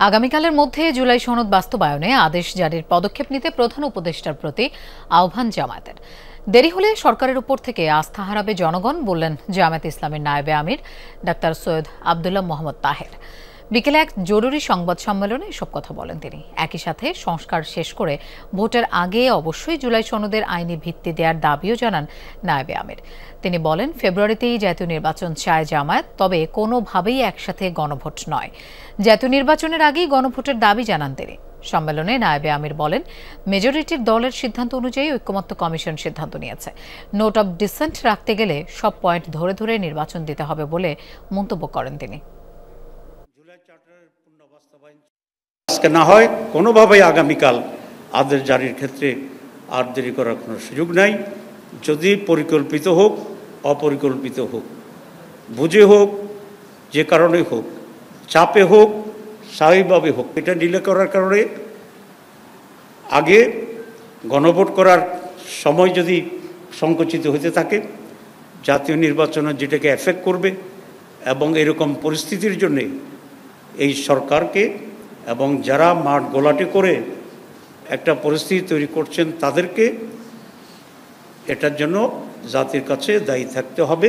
আগামীকালের মধ্যে জুলাই সনদ বাস্তবায়নে আদেশ জারির পদক্ষেপ নিতে প্রধান উপদেষ্টার প্রতি আহ্বান জামায়াতের। দেরি হলে সরকারের উপর থেকে আস্থা হারাবে জনগণ, বললেন জামায়াত ইসলামের নায়েবে আমির ডাক্তার সৈয়দ আব্দুল্লাহ মোহাম্মদ তাহের। বিকেলে এক জরুরি সংবাদ সম্মেলনে এসব কথা বলেন তিনি। একই সাথে সংস্কার শেষ করে ভোটের আগে অবশ্যই জুলাই সনদের আইনি ভিত্তি দেওয়ার দাবিও জানান নায়েবে আমির। তিনি বলেন, ফেব্রুয়ারিতেই জাতীয় নির্বাচন চায় জামায়াত, তবে কোনোভাবেই একসাথে গণভোট নয়। জাতীয় নির্বাচনের আগেই গণভোটের দাবি জানান তিনি। সম্মেলনে নায়েবে আমির বলেন, মেজরিটির দলের সিদ্ধান্ত অনুযায়ী ঐক্যমত্য কমিশন সিদ্ধান্ত নিয়েছে। নোট অব ডিসেন্ট রাখতে গেলে সব পয়েন্ট ধরে ধরে নির্বাচন দিতে হবে বলে মন্তব্য করেন তিনি। আজকে না হয় কোনোভাবেই আগামীকাল আদেশ জারির ক্ষেত্রে আর দেরি করার কোনো সুযোগ নাই। যদি পরিকল্পিত হোক, অপরিকল্পিত হোক, বুঝে হোক, যে কারণে হোক, চাপে হোক, স্বাভাবিকভাবে হোক, এটা ডিলে করার কারণে আগে গণভোট করার সময় যদি সংকুচিত হতে থাকে, জাতীয় নির্বাচনে যেটাকে এফেক্ট করবে, এবং এরকম পরিস্থিতির জন্যে এই সরকারকে এবং যারা মাঠ গোলাটে করে একটা পরিস্থিতি তৈরি করছেন তাদেরকে এটার জন্য জাতির কাছে দায়ী থাকতে হবে।